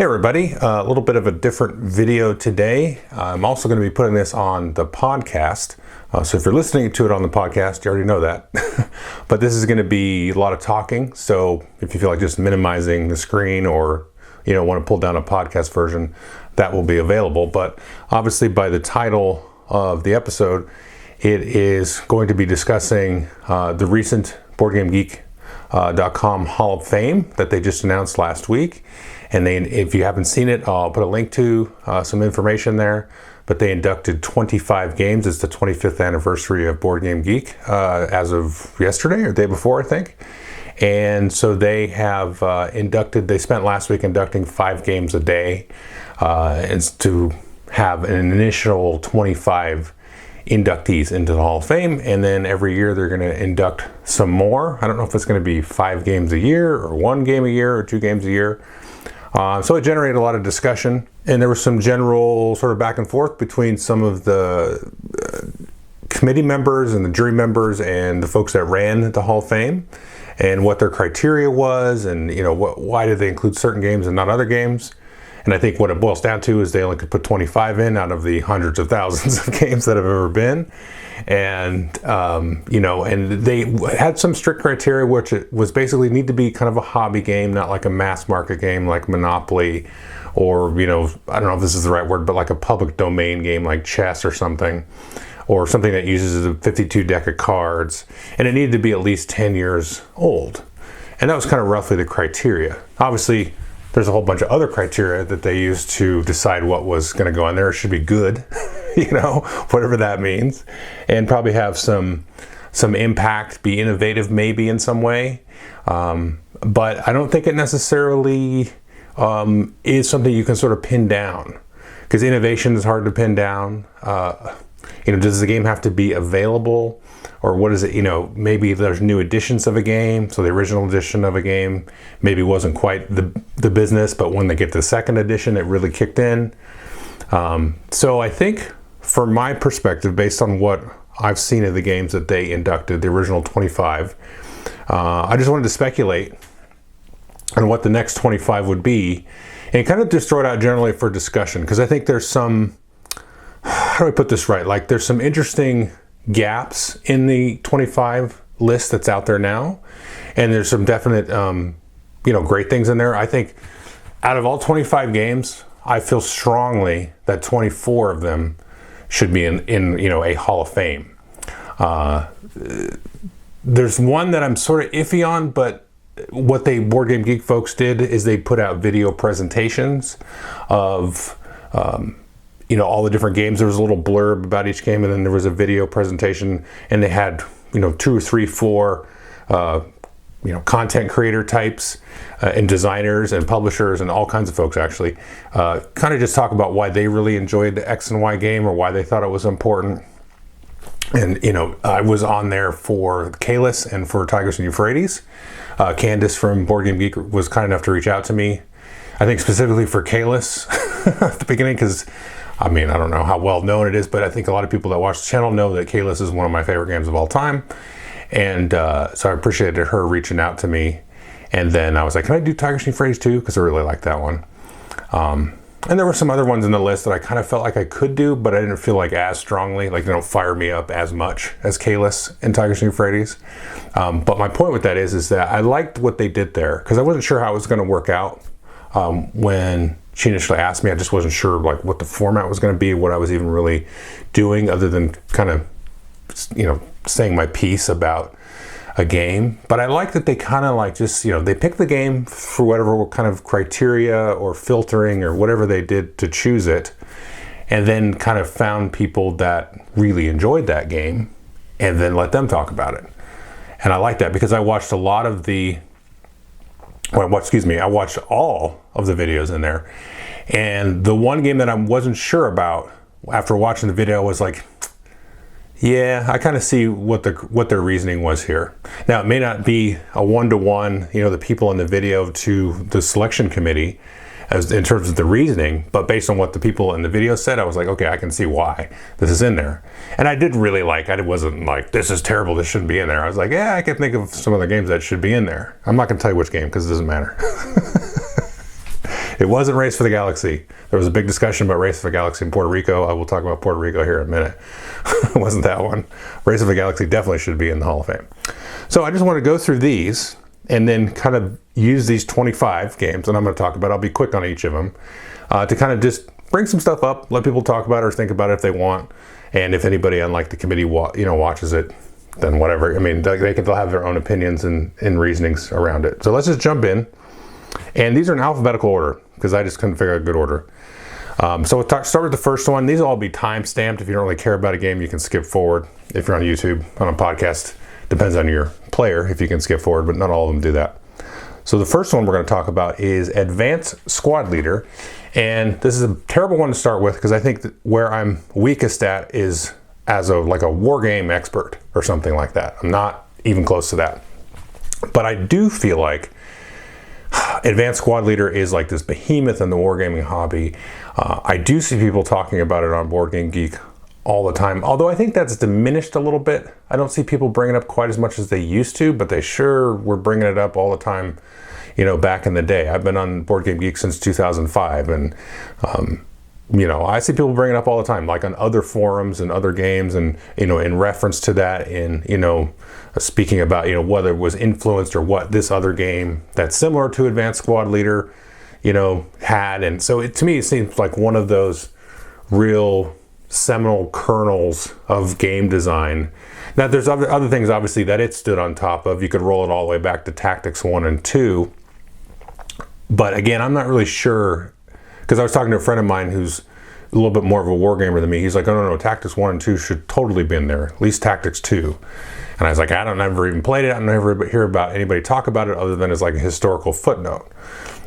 Hey everybody, a little bit of a different video today. I'm also going to be putting this on the podcast. So if you're listening to it on the podcast, you already know that. But this is going to be a lot of talking. So if you feel like just minimizing the screen or want to pull down a podcast version, that will be available. But obviously by the title of the episode, it is going to be discussing the recent BoardGameGeek.com Hall of Fame that they just announced last week. And if you haven't seen it, I'll put a link to some information there. But they inducted 25 games. It's the 25th anniversary of Board Game Geek as of yesterday or the day before, I think. And so they have they spent last week inducting 5 games a day and to have an initial 25 inductees into the Hall of Fame. And then every year they're going to induct some more. I don't know if it's going to be 5 games a year or 1 game a year or 2 games a year. So it generated a lot of discussion, and there was some general sort of back and forth between some of the committee members and the jury members and the folks that ran the Hall of Fame, and what their criteria was, and why did they include certain games and not other games. And I think what it boils down to is they only could put 25 in out of the hundreds of thousands of games that have ever been. And, and they had some strict criteria, which it was basically need to be kind of a hobby game, not like a mass market game like Monopoly, or, I don't know if this is the right word, but like a public domain game like chess or something that uses a 52 deck of cards. And it needed to be at least 10 years old. And that was kind of roughly the criteria. Obviously, there's a whole bunch of other criteria that they used to decide what was going to go on there. It should be good, whatever that means, and probably have some impact, be innovative maybe in some way. But I don't think it necessarily is something you can sort of pin down, because innovation is hard to pin down. Does the game have to be available? Or what is it, maybe there's new editions of a game. So the original edition of a game maybe wasn't quite the business, but when they get to the second edition, it really kicked in. So I think from my perspective, based on what I've seen of the games that they inducted, the original 25, I just wanted to speculate on what the next 25 would be and kind of just throw it out generally for discussion. Because I think there's some, how do I put this right? Like there's some interesting gaps in the 25 list that's out there now, and there's some definite great things in there. I think out of all 25 games, I feel strongly that 24 of them should be in a Hall of Fame. There's one that I'm sort of iffy on, but what they Board Game Geek folks did is they put out video presentations of all the different games. There was a little blurb about each game, and then there was a video presentation, and they had 2 or 3, 4 content creator types and designers and publishers and all kinds of folks actually kind of just talk about why they really enjoyed the X and Y game or why they thought it was important. And I was on there for Kalis and for Tigris and Euphrates. Candace from Board Game Geek was kind enough to reach out to me, I think specifically for Kalis at the beginning, because I don't know how well known it is, but I think a lot of people that watch the channel know that Kalis is one of my favorite games of all time. And so I appreciated her reaching out to me. And then I was like, can I do Tigris and Euphrates too? Because I really like that one. And there were some other ones in the list that I kind of felt like I could do, but I didn't feel like as strongly, like they don't fire me up as much as Kalis and Tigris and Euphrates. But my point with that is that I liked what they did there, because I wasn't sure how it was going to work out when she initially asked me. I just wasn't sure like what the format was going to be, what I was even really doing other than kind of, saying my piece about a game. But I like that they kind of like just, they picked the game for whatever kind of criteria or filtering or whatever they did to choose it, and then kind of found people that really enjoyed that game and then let them talk about it. And I like that because I watched a lot of I watched all of the videos in there. And the one game that I wasn't sure about after watching the video was like, yeah, I kind of see what their reasoning was here. Now, it may not be a one-to-one, the people in the video to the selection committee as in terms of the reasoning, but based on what the people in the video said, I was like, okay, I can see why this is in there. And I did really I wasn't like, this is terrible, this shouldn't be in there. I was like, yeah, I can think of some other games that should be in there. I'm not going to tell you which game because it doesn't matter. It wasn't Race for the Galaxy. There was a big discussion about Race for the Galaxy in Puerto Rico. I will talk about Puerto Rico here in a minute. It wasn't that one. Race for the Galaxy definitely should be in the Hall of Fame. So I just want to go through these and then kind of use these 25 games, and I'm going to talk about, I'll be quick on each of them, to kind of just bring some stuff up, let people talk about it or think about it if they want. And if anybody on like the committee watches it, then whatever. I mean, they'll have their own opinions and reasonings around it. So let's just jump in. And these are in alphabetical order because I just couldn't figure out a good order. So we'll start with the first one. These will all be time stamped. If you don't really care about a game, you can skip forward. If you're on YouTube, on a podcast, depends on your player if you can skip forward, but not all of them do that. So the first one we're going to talk about is Advanced Squad Leader. And this is a terrible one to start with because I think that where I'm weakest at is as a war game expert or something like that. I'm not even close to that. But I do feel like Advanced Squad Leader is like this behemoth in the wargaming hobby. I do see people talking about it on Board Game Geek all the time, although I think that's diminished a little bit. I don't see people bringing it up quite as much as they used to, but they sure were bringing it up all the time, back in the day. I've been on Board Game Geek since 2005, and I see people bring it up all the time, like on other forums and other games, and in reference to that, speaking about whether it was influenced or what this other game that's similar to Advanced Squad Leader had. And so to me it seems like one of those real seminal kernels of game design. Now there's other things obviously that it stood on top of. You could roll it all the way back to Tactics 1 and 2, but again, I'm not really sure, because I was talking to a friend of mine who's a little bit more of a wargamer than me. He's like, oh no, Tactics 1 and 2 should totally be in there, at least Tactics 2. And I was like, I don't ever even played it. I don't ever hear about anybody talk about it other than as like a historical footnote.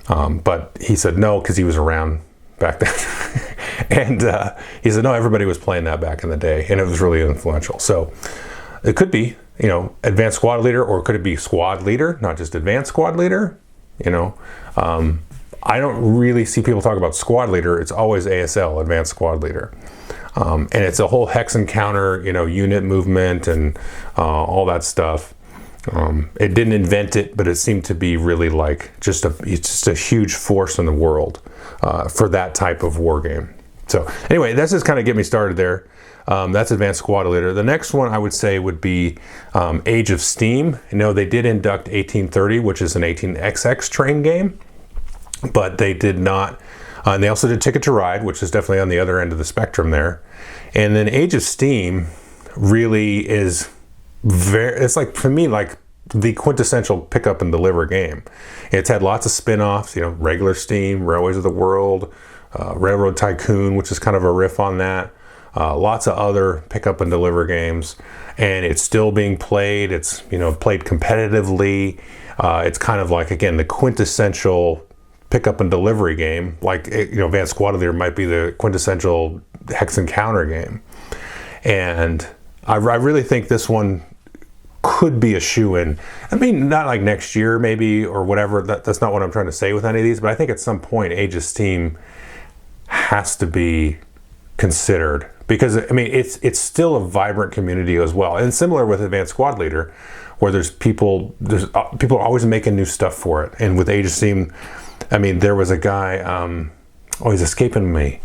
But he said no, because he was around back then. And he said no, everybody was playing that back in the day, and it was really influential. So it could be, Advanced Squad Leader, or could it be Squad Leader, not just Advanced Squad Leader? I don't really see people talk about Squad Leader. It's always ASL, Advanced Squad Leader. And it's a whole hex and counter, unit movement and all that stuff. It didn't invent it, but it seemed to be really like it's just a huge force in the world for that type of war game. So anyway, that's just kind of get me started there. That's Advanced Squad Leader. The next one I would say would be Age of Steam. They did induct 1830, which is an 18XX train game, but they did not. And they also did Ticket to Ride, which is definitely on the other end of the spectrum there. And then Age of Steam really is it's like, for me, like the quintessential pick up and deliver game. It's had lots of spin-offs, regular Steam, Railways of the World, Railroad Tycoon, which is kind of a riff on that. Lots of other pick up and deliver games, and it's still being played. It's played competitively. It's kind of like, again, the quintessential pick up and delivery game. Like Advanced Squad Leader might be the quintessential hex and counter game, and I really think this one could be a shoe-in. I mean, not like next year maybe or whatever. That's not what I'm trying to say with any of these, but I think at some point Age of Steam has to be considered, because I mean it's still a vibrant community as well, and similar with Advanced Squad Leader, where there's people are always making new stuff for it. And with Age of Steam, I mean, there was a guy, he's escaping me.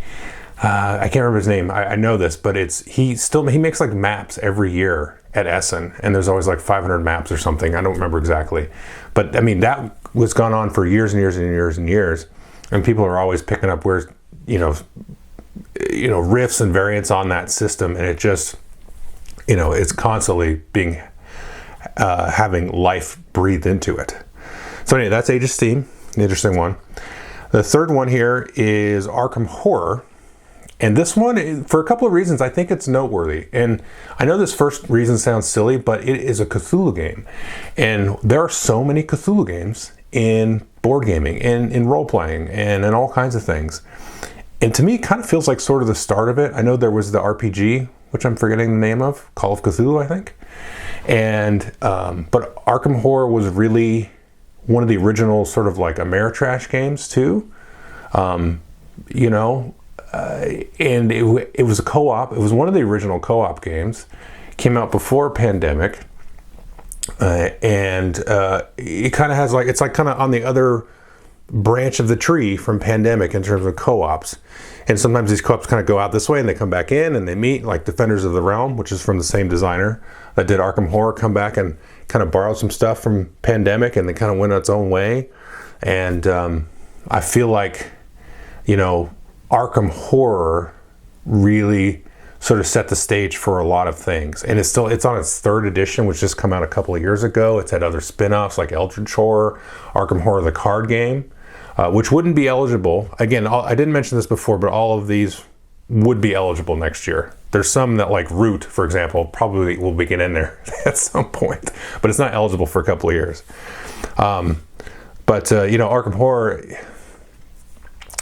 I can't remember his name. I know this, but he makes like maps every year at Essen, and there's always like 500 maps or something. I don't remember exactly, but I mean that was gone on for years and years and years and years, and people are always picking up where riffs and variants on that system, and it just it's constantly being having life breathed into it. So anyway, that's Age of Steam, an interesting one. The third one here is Arkham Horror. And this one, for a couple of reasons, I think it's noteworthy. And I know this first reason sounds silly, but it is a Cthulhu game. And there are so many Cthulhu games in board gaming, and in role-playing, and in all kinds of things. And to me, it kind of feels like sort of the start of it. I know there was the RPG, which I'm forgetting the name of, Call of Cthulhu, I think. And but Arkham Horror was really one of the original sort of like Ameritrash games too. And it was a co-op. It was one of the original co-op games. Came out before pandemic, and it kind of has like, it's like kind of on the other branch of the tree from Pandemic in terms of co-ops. And sometimes these co-ops kind of go out this way and they come back in and they meet, like Defenders of the Realm, which is from the same designer that did Arkham Horror, come back and kind of borrow some stuff from Pandemic, and they kind of went its own way. And I feel like, you know, Arkham Horror really sort of set the stage for a lot of things. And it's on its third edition, which just come out a couple of years ago. It's had other spin-offs like Eldritch Horror, Arkham Horror the card game, which wouldn't be eligible. Again, I didn't mention this before, but all of these would be eligible next year. There's some that, like Root, for example, probably will be getting in there at some point, but it's not eligible for a couple of years. You know, Arkham Horror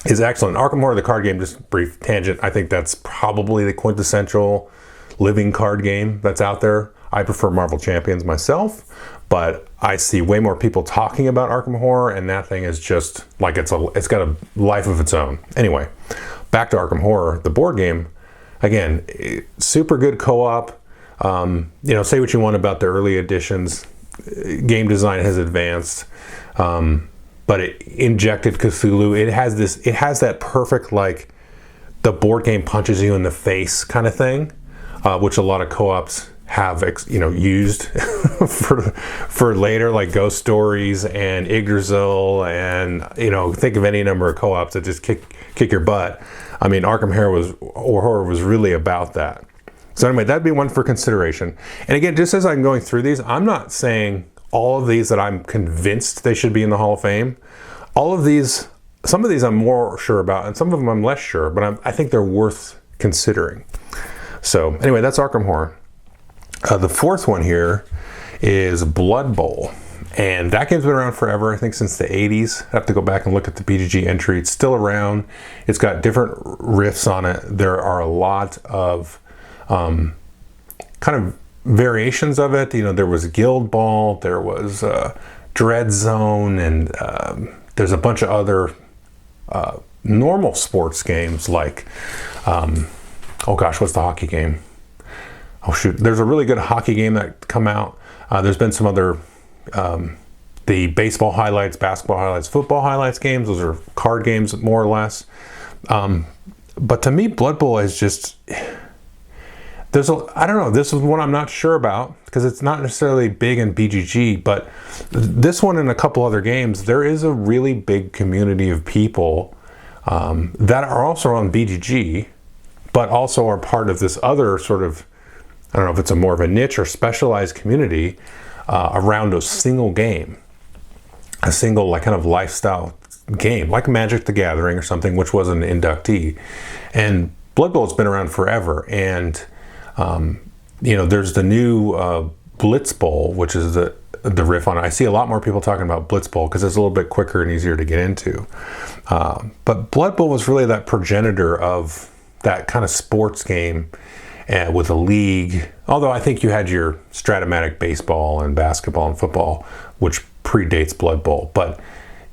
is excellent. Arkham Horror, the card game, just brief tangent, I think that's probably the quintessential living card game that's out there. I prefer Marvel Champions myself, but I see way more people talking about Arkham Horror, and that thing is just like it's got a life of its own. Anyway, back to Arkham Horror, the board game. Again, super good co-op. You know, say what you want about the early editions. Game design has advanced, but it injected Cthulhu. It has that perfect, like, the board game punches you in the face kind of thing, which a lot of co-ops have, you know, used for later, like Ghost Stories and Yggdrasil, and, you know, think of any number of co-ops that just kick your butt. I mean, Arkham Horror was really about that. So anyway, that'd be one for consideration. And again, just as I'm going through these, I'm not saying all of these that I'm convinced they should be in the Hall of Fame. All of these, some of these I'm more sure about, and some of them I'm less sure, but I think they're worth considering. So anyway, that's Arkham Horror. The fourth one here is Blood Bowl. And that game's been around forever, I think since the 80s. I have to go back and look at the BGG entry. It's still around. It's got different riffs on it. There are a lot of kind of variations of it. You know, there was Guild Ball, there was Dread Zone, and there's a bunch of other normal sports games like, oh gosh, what's the hockey game? Oh shoot, there's a really good hockey game that come out. There's been some other the baseball highlights, basketball highlights, football highlights games. Those are card games more or less. But to me, Blood Bowl is just, I don't know, this is one I'm not sure about because it's not necessarily big in BGG, but this one and a couple other games, there is a really big community of people that are also on BGG, but also are part of this other sort of, I don't know if it's a more of a niche or specialized community around a single game, a single, like, kind of lifestyle game, like Magic the Gathering or something, which was an inductee. And Blood Bowl has been around forever. And, you know, there's the new Blitz Bowl, which is the riff on it. I see a lot more people talking about Blitz Bowl because it's a little bit quicker and easier to get into. But Blood Bowl was really that progenitor of that kind of sports game with a league. Although I think you had your Stratomatic baseball and basketball and football, which predates Blood Bowl. But,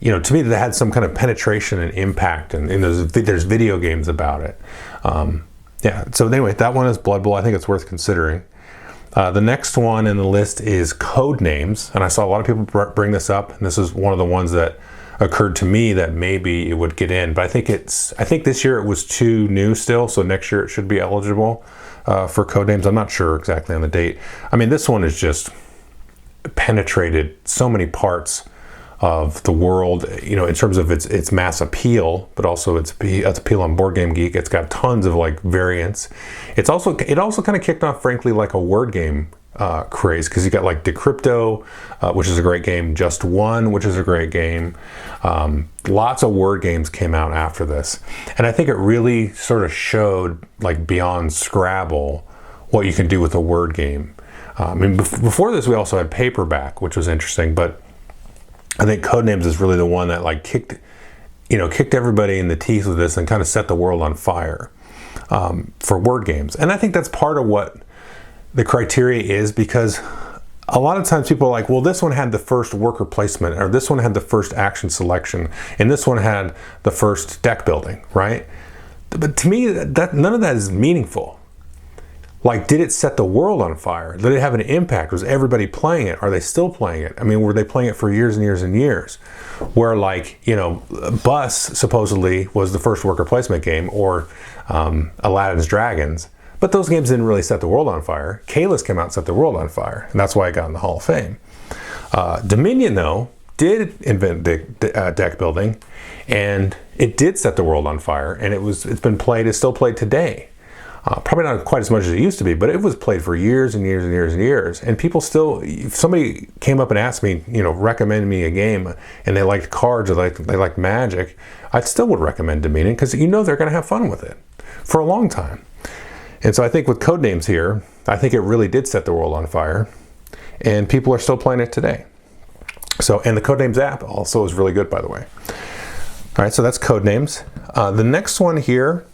you know, to me, that had some kind of penetration and impact, and there's video games about it. Yeah, so anyway, that one is Blood Bowl. I think it's worth considering. The next one in the list is Codenames, and I saw a lot of people bring this up, and this is one of the ones that occurred to me that maybe it would get in. But I think this year it was too new still, so next year it should be eligible for Codenames. I'm not sure exactly on the date. I mean, this one is just penetrated so many parts of the world, you know, in terms of its mass appeal, but also its appeal on Board Game Geek. It's got tons of, like, variants. It also kind of kicked off, frankly, like a word game craze, because you got like Decrypto, which is a great game, Just One, which is a great game. Lots of word games came out after this, and I think it really sort of showed, like, beyond Scrabble, what you can do with a word game. I mean, before this we also had Paperback, which was interesting, but I think Codenames is really the one that, like, kicked everybody in the teeth with this and kind of set the world on fire for word games. And I think that's part of what the criteria is, because a lot of times people are like, well, this one had the first worker placement, or this one had the first action selection, and this one had the first deck building, right? But to me, that none of that is meaningful. like, did it set the world on fire? Did it have an impact? Was everybody playing it? Are they still playing it? I mean, were they playing it for years and years and years? Where, like, you know, Bus supposedly was the first worker placement game, or Aladdin's Dragons. But those games didn't really set the world on fire. Kalis came out and set the world on fire, and that's why it got in the Hall of Fame. Dominion, though, did invent deck building, and it did set the world on fire, and it's been played, it's still played today. Probably not quite as much as it used to be, but it was played for years and years and years and years. And people still, if somebody came up and asked me, you know, recommend me a game, and they liked cards or they liked Magic, I still would recommend Dominion, because you know they're going to have fun with it for a long time. And so I think with Codenames here, I think it really did set the world on fire, and people are still playing it today. So, and the Codenames app also is really good, by the way. All right, so that's Codenames. The next one here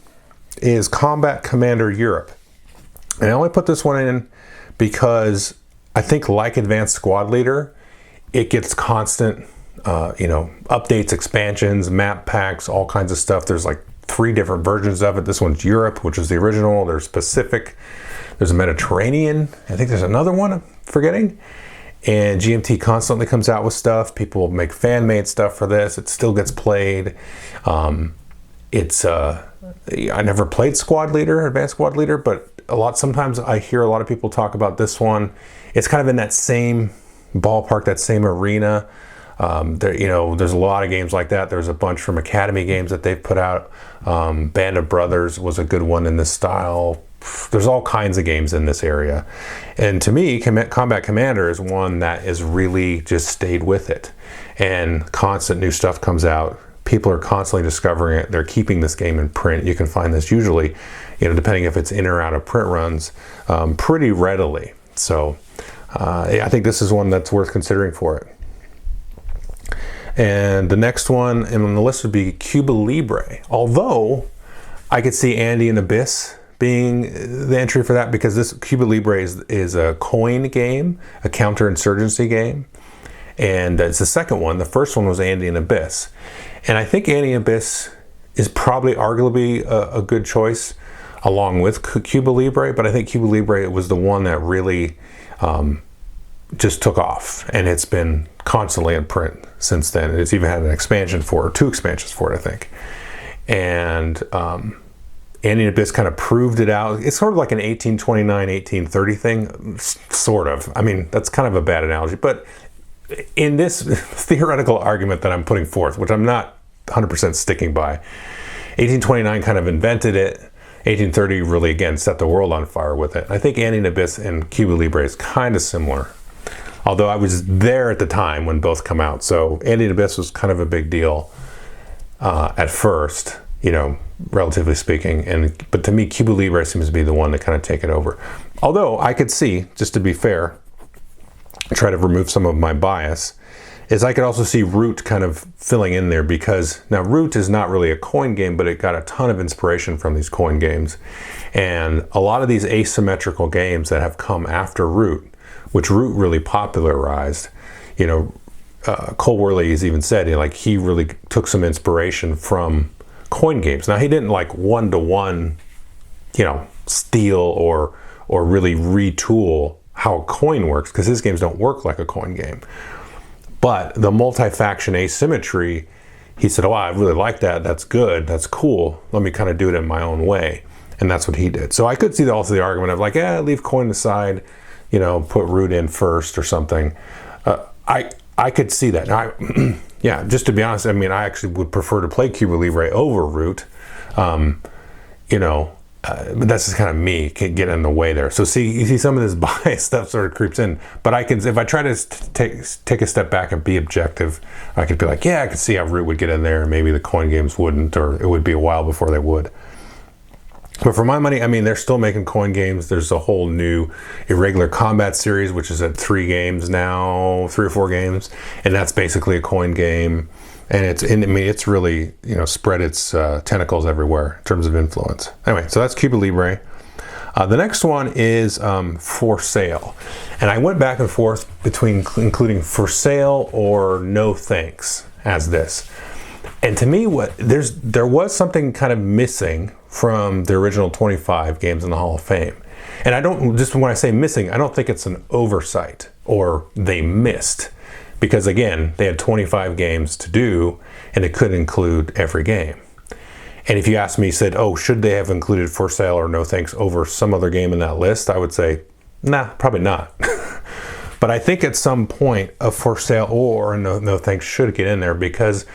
is Combat Commander Europe. And I only put this one in because I think, like Advanced Squad Leader, it gets constant, you know, updates, expansions, map packs, all kinds of stuff. There's like 3 different versions of it. This one's Europe, which is the original. There's Pacific. There's a Mediterranean. I think there's another one I'm forgetting. And GMT constantly comes out with stuff. People make fan-made stuff for this. It still gets played. I never played Squad Leader, Advanced Squad Leader, but sometimes I hear a lot of people talk about this one. It's kind of in that same ballpark, that same arena. You know, there's a lot of games like that. There's a bunch from Academy Games that they've put out. Band of Brothers was a good one in this style. There's all kinds of games in this area. And to me, Combat Commander is one that is really just stayed with it. And constant new stuff comes out. People are constantly discovering it. They're keeping this game in print. You can find this usually, you know, depending if it's in or out of print runs, pretty readily. So I think this is one that's worth considering for it. And the next one on the list would be Cuba Libre. Although I could see Andy and Abyss being the entry for that, because this Cuba Libre is a coin game, a counterinsurgency game. And it's the second one. The first one was Andy and Abyss. And I think Andy and Abyss is probably arguably a good choice along with Cuba Libre, but I think Cuba Libre was the one that really just took off, and it's been constantly in print since then. And it's even had an expansion for it, 2 expansions for it, I think. And Andy and Abyss kind of proved it out. It's sort of like an 1829, 1830 thing, sort of. I mean, that's kind of a bad analogy, but in this theoretical argument that I'm putting forth, which I'm not 100% sticking by, 1829 kind of invented it. 1830 really, again, set the world on fire with it. I think Andy and Abyss and Cuba Libre is kind of similar, although I was there at the time when both come out. So Andy and Abyss was kind of a big deal at first, you know, relatively speaking. But to me, Cuba Libre seems to be the one to kind of take it over. Although I could see, just to be fair, try to remove some of my bias, is I could also see Root kind of filling in there, because now Root is not really a coin game, but it got a ton of inspiration from these coin games. And a lot of these asymmetrical games that have come after Root, which Root really popularized, you know, Qwirkle has even said, you know, like, he really took some inspiration from coin games. Now, he didn't like one-to-one, you know, steal or really retool how a coin works, because his games don't work like a coin game. But the multi-faction asymmetry, he said, oh, I really like that. That's good. That's cool. Let me kind of do it in my own way. And that's what he did. So I could see also the argument of like, leave coin aside, you know, put Root in first or something. I could see that. Now, yeah, just to be honest, I mean, I actually would prefer to play Cuba Libre over Root. You know, but that's just kind of me get in the way there. So you see some of this bias stuff sort of creeps in. But if I try to take a step back and be objective, I could be like, yeah, I could see how Root would get in there. Maybe the coin games wouldn't, or it would be a while before they would. But for my money, I mean, they're still making coin games. There's a whole new Irregular Combat series, which is at 3 games now, 3 or 4 games, and that's basically a coin game. And it's really, you know, spread its tentacles everywhere in terms of influence. Anyway, so that's Cuba Libre. The next one is For Sale. And I went back and forth between including For Sale or No Thanks as this. And to me, there was something kind of missing from the original 25 games in the Hall of Fame. And I don't, just when I say missing, I don't think it's an oversight or they missed. Because again, they had 25 games to do, and it could include every game. And if you asked me, said, oh, should they have included For Sale or No Thanks over some other game in that list? I would say, nah, probably not. But I think at some point a For Sale or No Thanks should get in there because,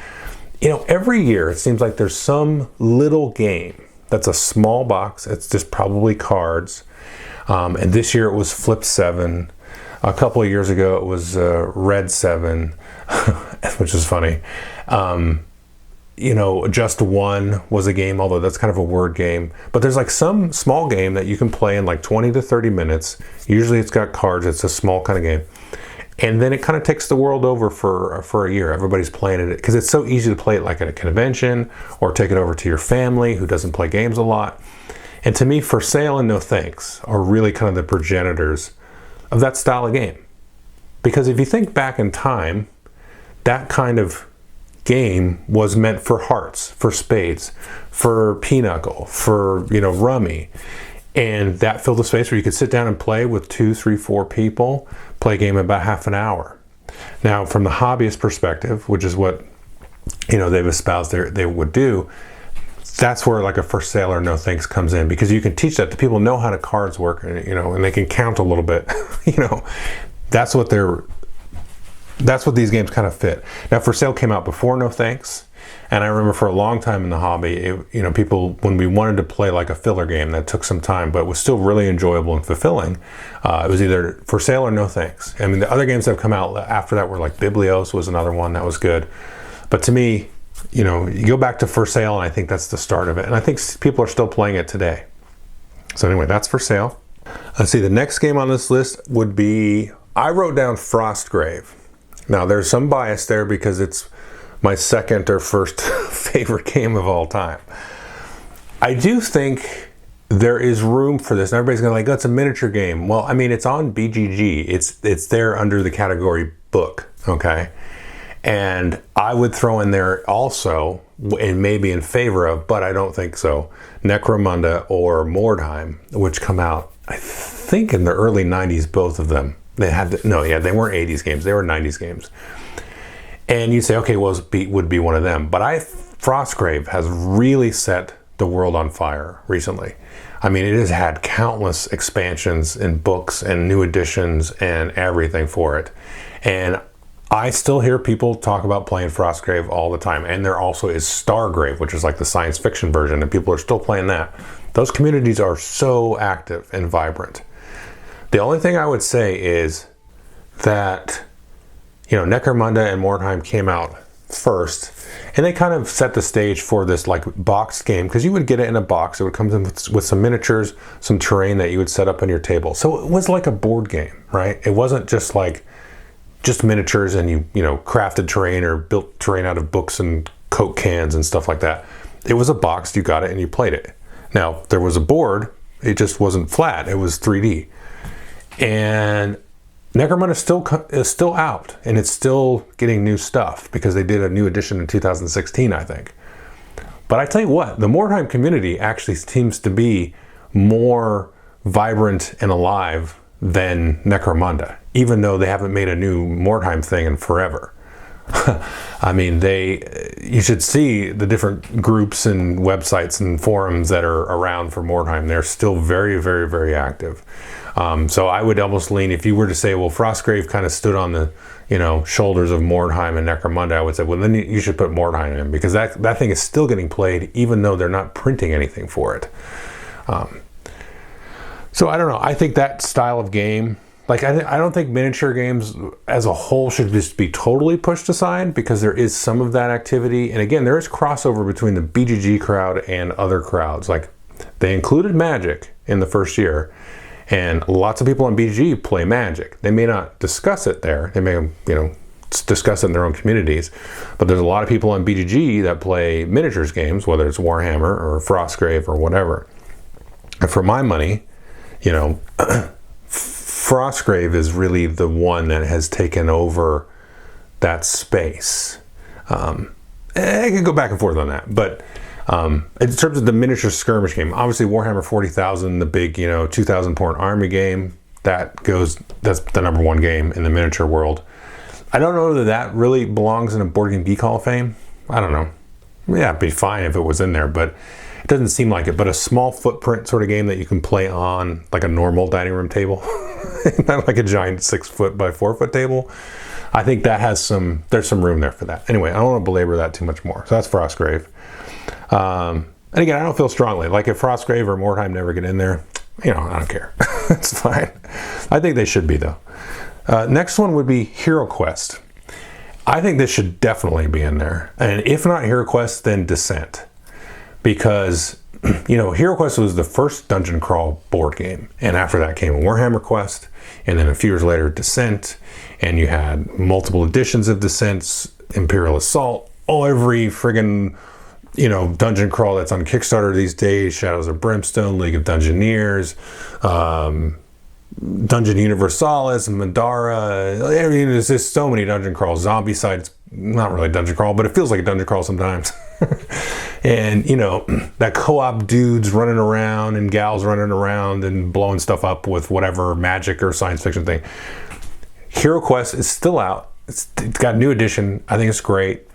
you know, every year it seems like there's some little game that's a small box. It's just probably cards. And this year it was Flip 7. A couple of years ago it was Red 7, which is funny. You know, Just One was a game, although that's kind of a word game. But there's like some small game that you can play in like 20 to 30 minutes. Usually it's got cards. It's a small kind of game. And then it kind of takes the world over for a year. Everybody's playing it because it's so easy to play it like at a convention or take it over to your family who doesn't play games a lot. And to me, For Sale and No Thanks are really kind of the progenitors of that style of game. Because if you think back in time, that kind of game was meant for hearts, for spades, for pinochle, for, you know, rummy. And that filled a space where you could sit down and play with 2, 3, 4 people, play a game in about half an hour. Now, from the hobbyist perspective, which is what, you know, they've espoused they would do, that's where like a For Sale or No Thanks comes in, because you can teach that to people, know how the cards work, you know, and they can count a little bit. You know, that's what these games kind of fit. Now, For Sale came out before No Thanks, and I remember for a long time in the hobby, you know, people, when we wanted to play like a filler game that took some time but was still really enjoyable and fulfilling, it was either For Sale or No Thanks. I mean, the other games that have come out after that were like Biblios was another one that was good. But to me, you know, you go back to For Sale, and I think that's the start of it. And I think people are still playing it today. So anyway, that's For Sale. Let's see, the next game on this list would be, I wrote down Frostgrave. Now, there's some bias there because it's my second or first favorite game of all time. I do think there is room for this. And everybody's going to like, oh, it's a miniature game. Well, I mean, it's on BGG. It's there under the category book, okay? And I would throw in there also, and maybe in favor of, but I don't think so, Necromunda or Mordheim, which come out, I think, in the early 90s, both of them. They weren't 80s games, they were 90s games. And you say, okay, well, it would be one of them. But Frostgrave has really set the world on fire recently. I mean, it has had countless expansions and books and new editions and everything for it. And I still hear people talk about playing Frostgrave all the time. And there also is Stargrave, which is like the science fiction version, and people are still playing that. Those communities are so active and vibrant. The only thing I would say is that, you know, Necromunda and Mordheim came out first, and they kind of set the stage for this like boxed game, because you would get it in a box. It would come in with some miniatures, some terrain that you would set up on your table. So it was like a board game, right? It wasn't just miniatures and you know, crafted terrain or built terrain out of books and Coke cans and stuff like that. It was a box, you got it and you played it. Now, there was a board, it just wasn't flat, it was 3D. And Necromunda is still out, and it's still getting new stuff because they did a new edition in 2016, I think. But I tell you what, the Mordheim community actually seems to be more vibrant and alive than Necromunda, even though they haven't made a new Mordheim thing in forever. I mean, you should see the different groups and websites and forums that are around for Mordheim. They're still very, very, very active. So I would almost lean, if you were to say, well, Frostgrave kind of stood on the, you know, shoulders of Mordheim and Necromunda, I would say, well, then you should put Mordheim in, because that thing is still getting played, even though they're not printing anything for it. So I don't know. I think that style of game, like, I don't think miniature games as a whole should just be totally pushed aside, because there is some of that activity. And again, there is crossover between the BGG crowd and other crowds. Like, they included Magic in the first year, and lots of people on BGG play Magic. They may not discuss it there. They may, you know, discuss it in their own communities. But there's a lot of people on BGG that play miniatures games, whether it's Warhammer or Frostgrave or whatever. And for my money, you know, Frostgrave is really the one that has taken over that space. I could go back and forth on that, but In terms of the miniature skirmish game, obviously Warhammer 40,000, the big, 2,000 point army game, that's the number one game in the miniature world. I don't know that really belongs in a Board Game Geek Hall of Fame. I don't know. Yeah, it'd be fine if it was in there, but it doesn't seem like it. But a small footprint sort of game that you can play on like a normal dining room table, not like a giant 6 foot by 4 foot table. I think that there's some room there for that. Anyway, I don't want to belabor that too much more. So that's Frostgrave. And again, I don't feel strongly. Like if Frostgrave or Mordheim never get in there, I don't care. It's fine. I think they should be though. Next one would be HeroQuest. I think this should definitely be in there. And if not HeroQuest, then Descent. Because, HeroQuest was the first dungeon crawl board game. And after that came Warhammer Quest. And then a few years later, Descent. And you had multiple editions of Descent, Imperial Assault, every friggin', dungeon crawl that's on Kickstarter these days, Shadows of Brimstone, League of Dungeoneers, Dungeon Universalis, Madara. There's just so many dungeon crawls. Zombicide, not really dungeon crawl, but it feels like a dungeon crawl sometimes. And that co-op dudes running around and gals running around and blowing stuff up with whatever magic or science fiction thing. HeroQuest is still out. It's got a new edition. I think it's great.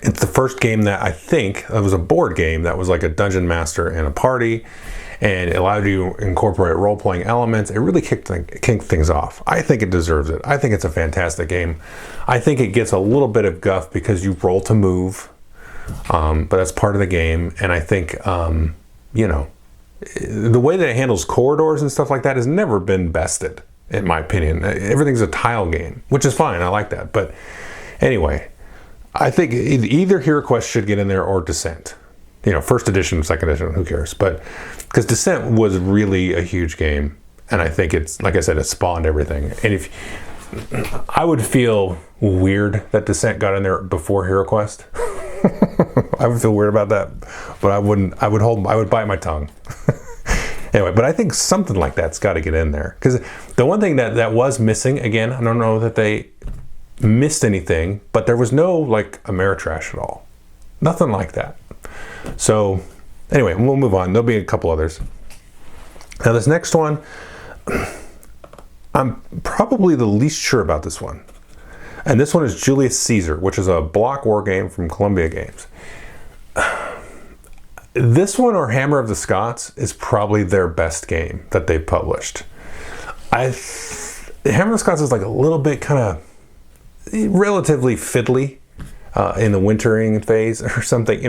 It's the first game that I think it was a board game that was like a dungeon master and a party, and it allowed you to incorporate role-playing elements. It really kicked things off. I think it deserves it. I think it's a fantastic game. I think it gets a little bit of guff because you roll to move, but that's part of the game. And I think, the way that it handles corridors and stuff like that has never been bested, in my opinion. Everything's a tile game, which is fine. I like that. But anyway, I think either HeroQuest should get in there or Descent. First edition, second edition, who cares? But because Descent was really a huge game, and I think it's, like I said, it spawned everything. And I would feel weird that Descent got in there before HeroQuest. I would feel weird about that, but I wouldn't. I would bite my tongue. Anyway, but I think something like that's got to get in there, because the one thing that was missing, again, I don't know that they missed anything, but there was no like Ameritrash at all. Nothing like that. So anyway, we'll move on. There'll be a couple others. Now this next one, I'm probably the least sure about this one. And this one is Julius Caesar, which is a block war game from Columbia Games. This one or Hammer of the Scots is probably their best game that they've published. Hammer of the Scots is like a little bit kind of relatively fiddly in the wintering phase or something.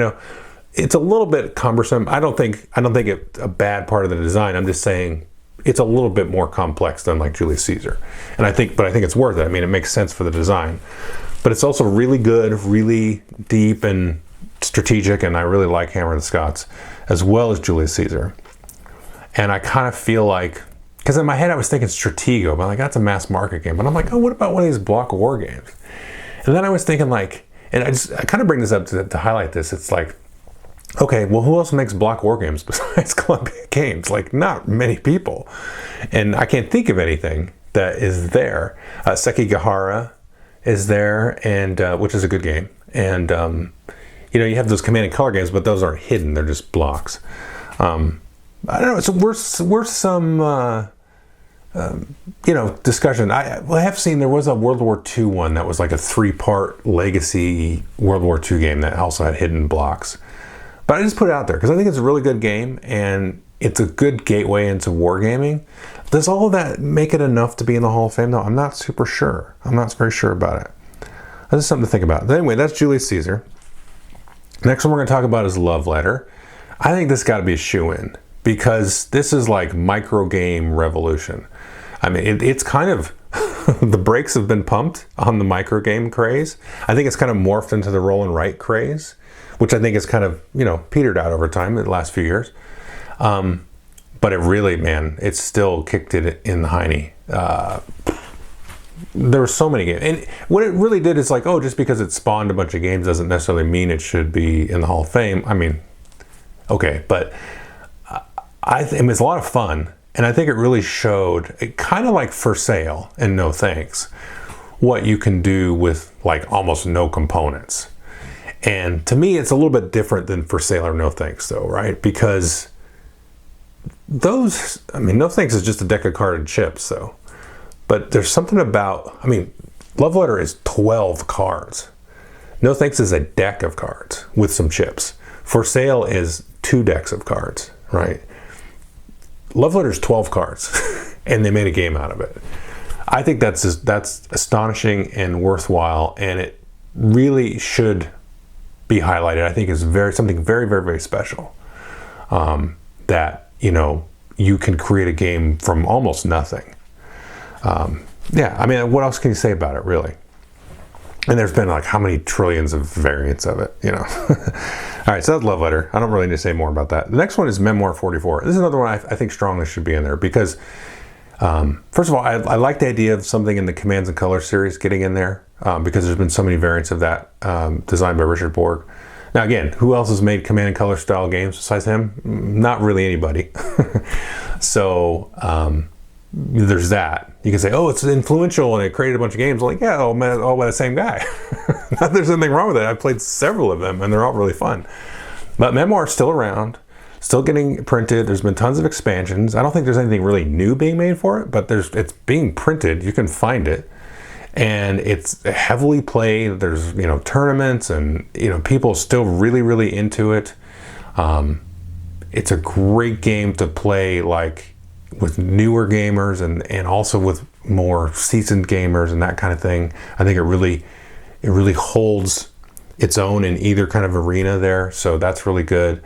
It's a little bit cumbersome. I don't think it's a bad part of the design. I'm just saying it's a little bit more complex than like Julius Caesar. But I think it's worth it. I mean, it makes sense for the design, but it's also really good, really deep and strategic. And I really like Hammer of the Scots as well as Julius Caesar. And I kind of feel like, because in my head I was thinking Stratego, but like that's a mass market game. But I'm like, what about one of these block war games? And then I was thinking like, and I kind of bring this up to highlight this. It's like, okay, well, who else makes block war games besides Columbia Games? Like, not many people. And I can't think of anything that is there. Sekigahara is there, and which is a good game. And, you have those Command and Color games, but those aren't hidden. They're just blocks. I don't know. So we're some... discussion. I have seen there was a World War II one that was like a 3-part legacy World War II game that also had hidden blocks. But I just put it out there because I think it's a really good game and it's a good gateway into wargaming. Does all of that make it enough to be in the Hall of Fame though? I'm not super sure. I'm not very sure about it. That's just something to think about. But anyway, that's Julius Caesar. Next one we're going to talk about is Love Letter. I think this got to be a shoo-in because this is like micro game revolution. I mean, it's kind of, the brakes have been pumped on the micro game craze. I think it's kind of morphed into the roll and write craze, which I think is kind of, petered out over time in the last few years. But it really, man, it's still kicked it in the hiney. There were so many games. And what it really did is like, just because it spawned a bunch of games doesn't necessarily mean it should be in the Hall of Fame. I mean, okay, but it's a lot of fun. And I think it really showed, kind of like For Sale and No Thanks, what you can do with like almost no components. And to me, it's a little bit different than For Sale or No Thanks, though, right? Because those, I mean, No Thanks is just a deck of carded chips, though. But there's something about, I mean, Love Letter is 12 cards. No Thanks is a deck of cards with some chips. For Sale is 2 decks of cards, right? Love Letter is 12 cards, and they made a game out of it. I think that's astonishing and worthwhile, and it really should be highlighted. I think it's something very, very, very special. That, you know, you can create a game from almost nothing. Yeah, I mean, what else can you say about it, really? And there's been like how many trillions of variants of it, you know? All right, so that's Love Letter. I don't really need to say more about that. The next one is Memoir 44. This is another one I think strongly should be in there because, first of all, I like the idea of something in the Commands and Colors series getting in there because there's been so many variants of that designed by Richard Borg. Now, again, who else has made Command and Color style games besides him? Not really anybody. So, there's that. You can say, oh, it's influential and it created a bunch of games. Like, yeah, oh man, all by the same guy. Not that there's anything wrong with it. I've played several of them and they're all really fun. But Memoir is still around, still getting printed. There's been tons of expansions. I don't think there's anything really new being made for it, but it's being printed. You can find it. And it's heavily played. There's, you know, tournaments and, you know, people still really, really into it. It's a great game to play, like, with newer gamers and also with more seasoned gamers and that kind of thing. I think it really holds its own in either kind of arena there. So that's really good.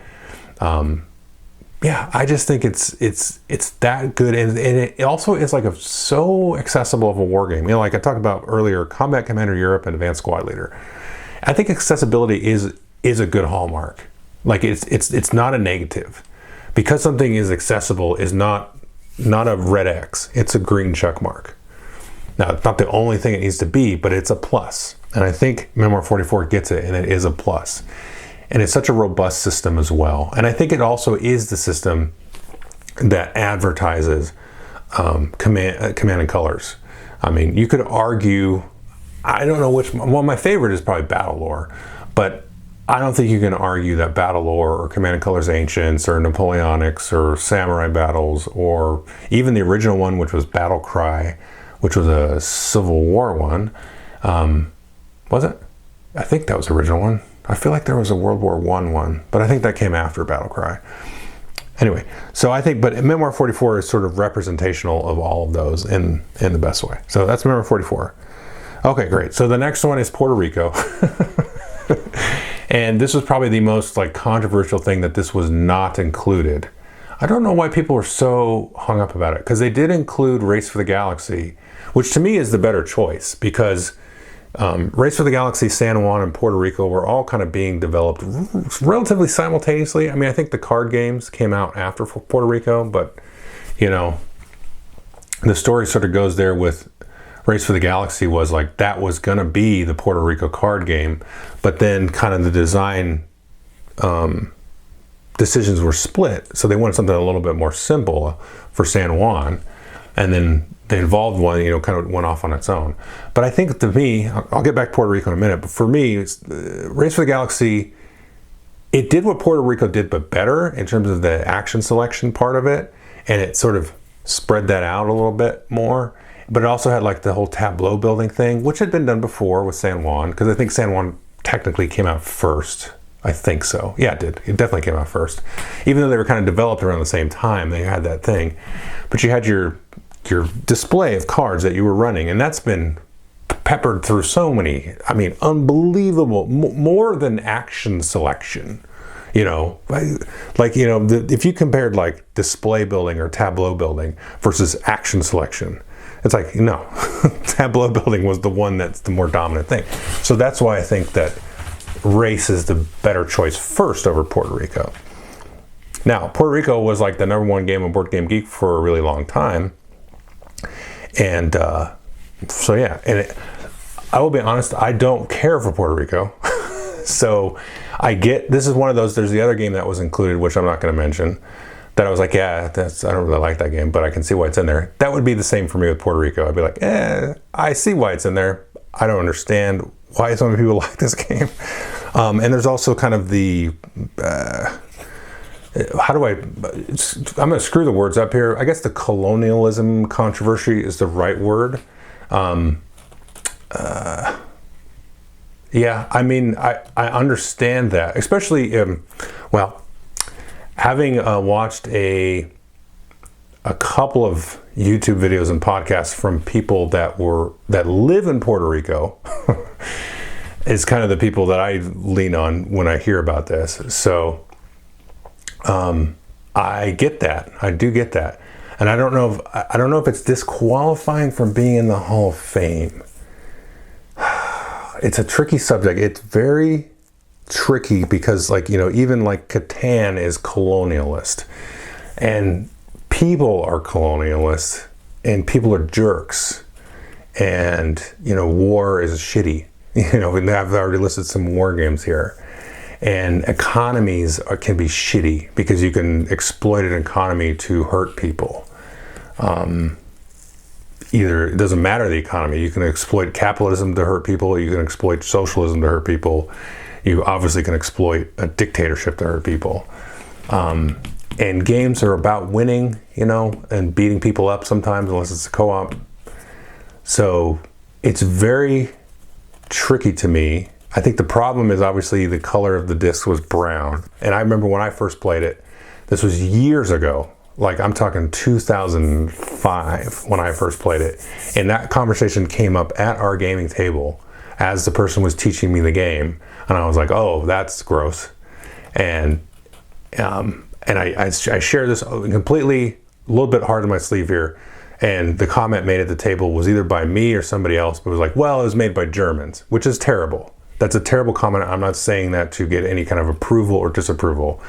Yeah, I just think it's that good, and it also is like so accessible of a war game. You know, like I talked about earlier, Combat Commander Europe and Advanced Squad Leader. I think accessibility is a good hallmark. Like it's not a negative, because something is accessible is not a red X. It's a green check mark. Now, it's not the only thing it needs to be, but it's a plus. And I think Memoir 44 gets it, and it is a plus. And it's such a robust system as well. And I think it also is the system that advertises Command and Colors. I mean, you could argue, I don't know which, well, my favorite is probably Battle Lore, but I don't think you can argue that Battle Lore or Command and Colors Ancients or Napoleonics or Samurai Battles or even the original one, which was Battle Cry, which was a Civil War one. Was it? I think that was the original one. I feel like there was a World War I one, but I think that came after Battle Cry. Anyway, so I think, but Memoir 44 is sort of representational of all of those in the best way. So that's Memoir 44. Okay, great. So the next one is Puerto Rico. And this was probably the most like controversial thing that this was not included. I don't know why people are so hung up about it, because they did include Race for the Galaxy, which to me is the better choice, because Race for the Galaxy, San Juan, and Puerto Rico were all kind of being developed relatively simultaneously. I mean, I think the card games came out after Puerto Rico, but, you know, the story sort of goes there with Race for the Galaxy was like, that was going to be the Puerto Rico card game, but then kind of the design decisions were split. So they wanted something a little bit more simple for San Juan, and then the involved one, you know, kind of went off on its own. But I think to me, I'll get back to Puerto Rico in a minute, but for me, Race for the Galaxy, it did what Puerto Rico did, but better in terms of the action selection part of it, and it sort of spread that out a little bit more. But it also had like the whole tableau building thing, which had been done before with San Juan, because I think San Juan technically came out first. I think so. Yeah, it did. It definitely came out first. Even though they were kind of developed around the same time, they had that thing. But you had your display of cards that you were running, and that's been peppered through so many, I mean, unbelievable, more than action selection. You know, like, you know, if you compared like display building or tableau building versus action selection, it's like, no, tableau building was the one that's the more dominant thing. So that's why I think that Race is the better choice first over Puerto Rico. Now, Puerto Rico was like the #1 game on Board Game Geek for a really long time. And so, yeah, and I will be honest, I don't care for Puerto Rico. So I get, this is one of those, there's the other game that was included, which I'm not going to mention, that I was like, yeah, I don't really like that game, but I can see why it's in there. That would be the same for me with Puerto Rico. I'd be like, I see why it's in there. I don't understand why so many people like this game. And there's also kind of the, I'm going to screw the words up here. I guess the colonialism controversy is the right word. Yeah, I mean, I understand that, especially, having watched a couple of YouTube videos and podcasts from people that live in Puerto Rico is kind of the people that I lean on when I hear about this. So I get that. I do get that. And I don't know if it's disqualifying from being in the Hall of Fame. It's a tricky subject. It's very tricky because, like, you know, even like Catan is colonialist, and people are colonialists, and people are jerks, and, you know, war is shitty. You know, and I've already listed some war games here. And economies can be shitty because you can exploit an economy to hurt people. Either, it doesn't matter the economy. You can exploit capitalism to hurt people. You can exploit socialism to hurt people. You obviously can exploit a dictatorship to hurt people. And games are about winning, you know, and beating people up sometimes, unless it's a co-op. So it's very tricky to me. I think the problem is obviously the color of the disc was brown. And I remember when I first played it, this was years ago. Like, I'm talking 2005 when I first played it. And that conversation came up at our gaming table as the person was teaching me the game. And I was like, oh, that's gross. And I share this completely, a little bit hard on my sleeve here. And the comment made at the table was either by me or somebody else, but it was like, well, it was made by Germans, which is terrible. That's a terrible comment. I'm not saying that to get any kind of approval or disapproval.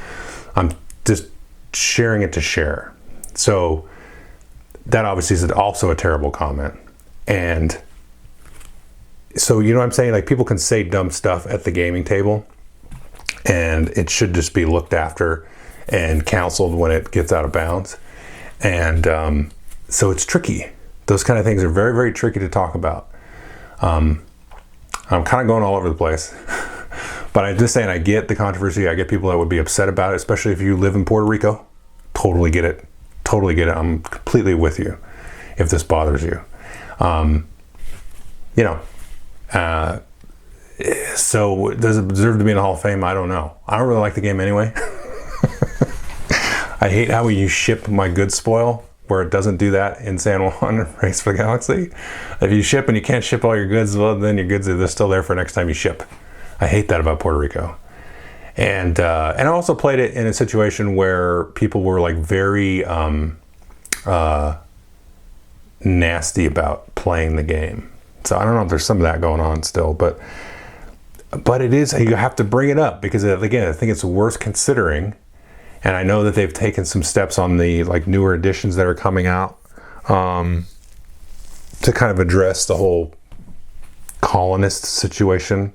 I'm just sharing it to share. So that obviously is also a terrible comment. And so, you know what I'm saying? Like, people can say dumb stuff at the gaming table, and it should just be looked after and counseled when it gets out of bounds. And so it's tricky. Those kind of things are very, very tricky to talk about. I'm kind of going all over the place. But I'm just saying, I get the controversy. I get people that would be upset about it, especially if you live in Puerto Rico. Totally get it. Totally get it. I'm completely with you if this bothers you. You know, so does it deserve to be in the Hall of Fame? I don't know. I don't really like the game anyway. I hate how you ship my goods spoil, where it doesn't do that in San Juan Race for the Galaxy. If you ship and you can't ship all your goods, well, then your goods are still there for next time you ship. I hate that about Puerto Rico. And I also played it in a situation where people were like very nasty about playing the game. So I don't know if there's some of that going on still, but it is, you have to bring it up because, again, I think it's worth considering. And I know that they've taken some steps on the like newer editions that are coming out to kind of address the whole colonist situation.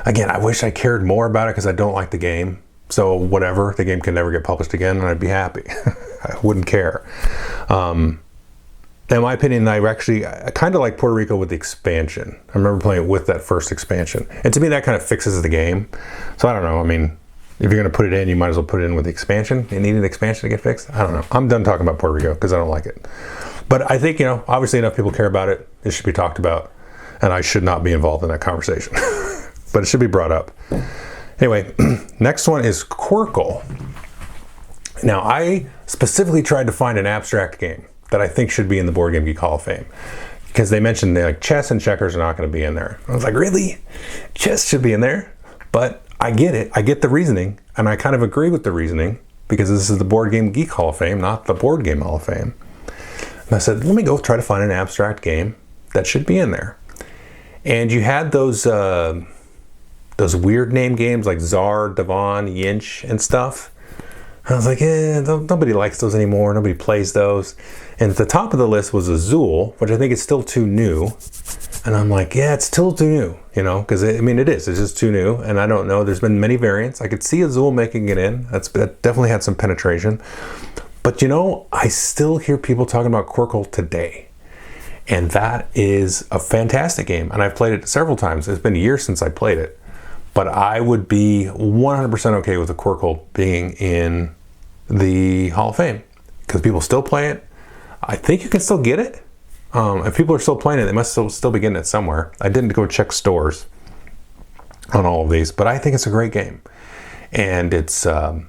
Again, I wish I cared more about it because I don't like the game. So whatever, the game can never get published again and I'd be happy. I wouldn't care. In my opinion, I kind of like Puerto Rico with the expansion. I remember playing it with that first expansion. And to me, that kind of fixes the game. So I don't know. I mean, if you're going to put it in, you might as well put it in with the expansion. You need an expansion to get fixed? I don't know. I'm done talking about Puerto Rico because I don't like it. But I think, you know, obviously enough people care about it. It should be talked about. And I should not be involved in that conversation. But it should be brought up. Anyway, next one is Qwirkle. Now, I specifically tried to find an abstract game that I think should be in the Board Game Geek Hall of Fame. Because they mentioned like chess and checkers are not going to be in there. I was like, really? Chess should be in there? But I get it. I get the reasoning. And I kind of agree with the reasoning. Because this is the Board Game Geek Hall of Fame, not the Board Game Hall of Fame. And I said, let me go try to find an abstract game that should be in there. And you had those weird name games like Czar, Devon, Yinch, and stuff. I was like, nobody likes those anymore. Nobody plays those. And at the top of the list was Azul, which I think is still too new. And I'm like, yeah, it's still too new, you know, because it is. It's just too new. And I don't know. There's been many variants. I could see Azul making it in. That definitely had some penetration. But, you know, I still hear people talking about Qwirkle today. And that is a fantastic game. And I've played it several times. It's been years since I played it. But I would be 100% okay with the Qwirkle being in the Hall of Fame because people still play it. I think you can still get it. If people are still playing it, they must still be getting it somewhere. I didn't go check stores on all of these, but I think it's a great game. And it's a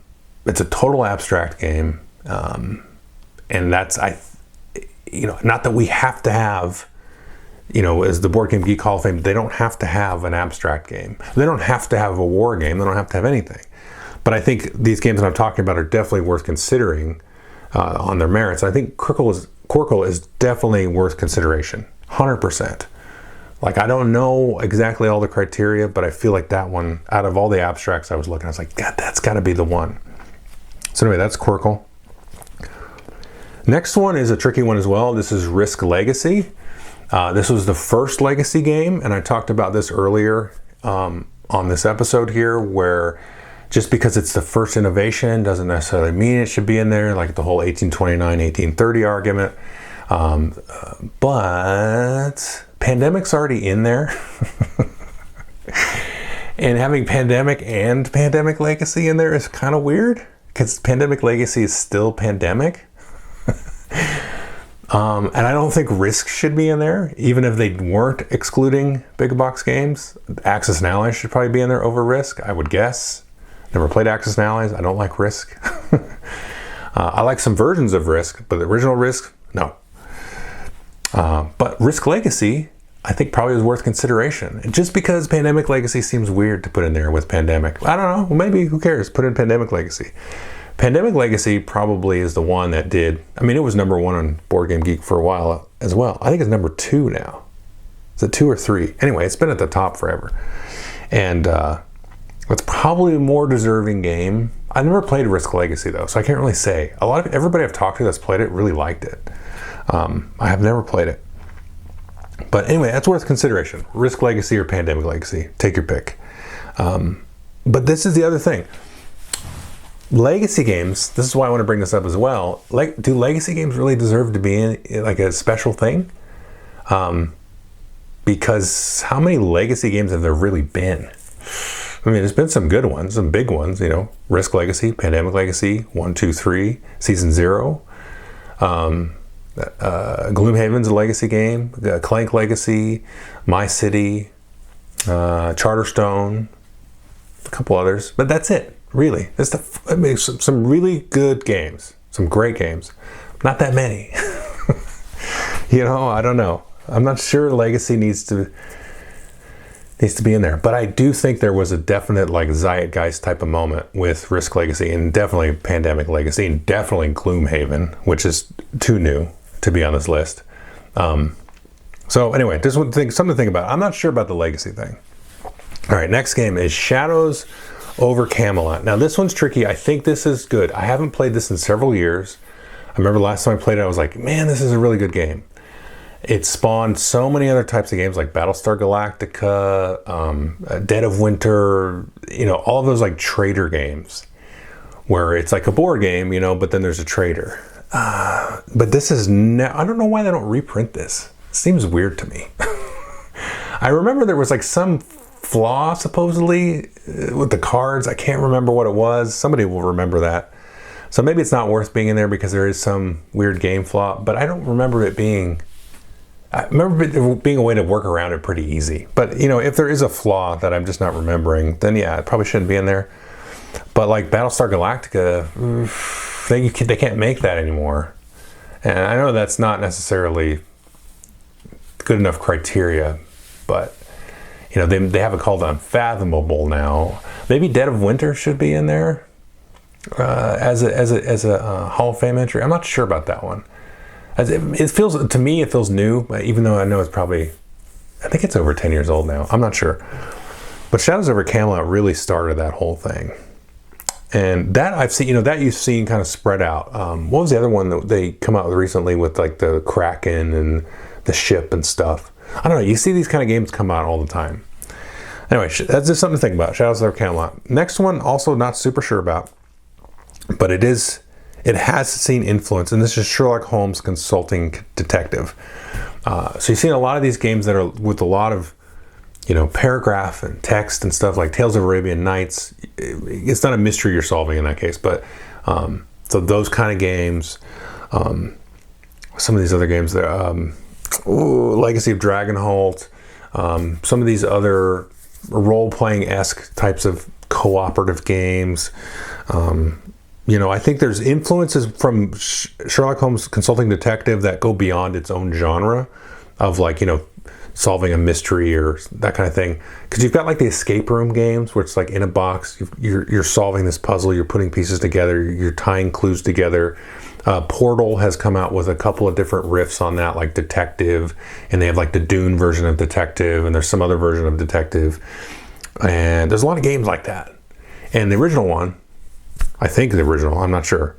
total abstract game. And that's, not that we have to have, as the Board Game Geek Hall of Fame, they don't have to have an abstract game. They don't have to have a war game. They don't have to have anything. But I think these games that I'm talking about are definitely worth considering on their merits. I think Qwirkle is definitely worth consideration, 100%. Like, I don't know exactly all the criteria, but I feel like that one, out of all the abstracts I was looking, I was like, God, that's got to be the one. So anyway, that's Qwirkle. Next one is a tricky one as well. This is Risk Legacy. This was the first Legacy game, and I talked about this earlier on this episode here, where just because it's the first innovation doesn't necessarily mean it should be in there, like the whole 1829, 1830 argument. But Pandemic's already in there. And having Pandemic and Pandemic Legacy in there is kind of weird, because Pandemic Legacy is still Pandemic. And I don't think Risk should be in there, even if they weren't excluding big box games. Axis and Allies should probably be in there over Risk, I would guess. Never played Axis and Allies. I don't like Risk. I like some versions of Risk, but the original Risk, no. But Risk Legacy, I think probably is worth consideration. And just because Pandemic Legacy seems weird to put in there with Pandemic. I don't know. Well, maybe, who cares? Put in Pandemic Legacy. Pandemic Legacy probably is the one that did, it was number 1 on Board Game Geek for a while as well. I think it's number 2 now. Is it 2 or 3? Anyway, it's been at the top forever. And it's probably a more deserving game. I never played Risk Legacy though, so I can't really say. Everybody I've talked to that's played it really liked it. I have never played it. But anyway, that's worth consideration. Risk Legacy or Pandemic Legacy. Take your pick. But this is the other thing. Legacy games, this is why I want to bring this up as well. Do legacy games really deserve to be in like a special thing? Because how many legacy games have there really been? There's been some good ones, some big ones, Risk Legacy, Pandemic Legacy, 1, 2, 3, Season 0. Gloomhaven's a legacy game, Clank Legacy, My City, Charterstone, a couple others, but that's it. Really, some really good games, some great games, not that many. I don't know. I'm not sure Legacy needs to be in there, but I do think there was a definite zeitgeist type of moment with Risk Legacy, and definitely Pandemic Legacy, and definitely Gloomhaven, which is too new to be on this list. So anyway, just something to think about. I'm not sure about the Legacy thing. All right, next game is Shadows over Camelot. Now this one's tricky. I think this is good. I haven't played this in several years. I remember last time I played it, I was like, man, this is a really good game. It spawned so many other types of games like Battlestar Galactica, Dead of Winter, all of those trader games where it's like a board game, but then there's a trader. But this is, I don't know why they don't reprint this. It seems weird to me. I remember there was some flaw supposedly with the cards. I can't remember what it was. Somebody will remember that. So maybe it's not worth being in there because there is some weird game flaw, but I don't remember it being, I remember it being a way to work around it pretty easy. But if there is a flaw that I'm just not remembering, then yeah, it probably shouldn't be in there. But Battlestar Galactica, they can't make that anymore. And I know that's not necessarily good enough criteria, but they have it called Unfathomable now. Maybe Dead of Winter should be in there as a Hall of Fame entry. I'm not sure about that one. It feels new, even though I know it's probably, I think it's over 10 years old now. I'm not sure. But Shadows over Camelot really started that whole thing. And that I've seen, that you've seen kind of spread out. What was the other one that they come out with recently with the Kraken and the ship and stuff? I don't know. You see these kind of games come out all the time. Anyway, that's just something to think about. Shadows over Camelot. Next one, also not super sure about, but it has seen influence, and this is Sherlock Holmes Consulting Detective. So you've seen a lot of these games that are with a lot of paragraph and text and stuff like Tales of Arabian Nights. It's not a mystery you're solving in that case, but so those kind of games, some of these other games, Legacy of Dragonholt, some of these other role-playing-esque types of cooperative games. I think there's influences from Sherlock Holmes Consulting Detective that go beyond its own genre of solving a mystery or that kind of thing. Because you've got like the escape room games where it's like in a box, you're solving this puzzle, you're putting pieces together, you're tying clues together. Portal has come out with a couple of different riffs on that, like Detective, and they have like the Dune version of Detective, and there's some other version of Detective. And there's a lot of games like that. And the original one, I think the original, I'm not sure,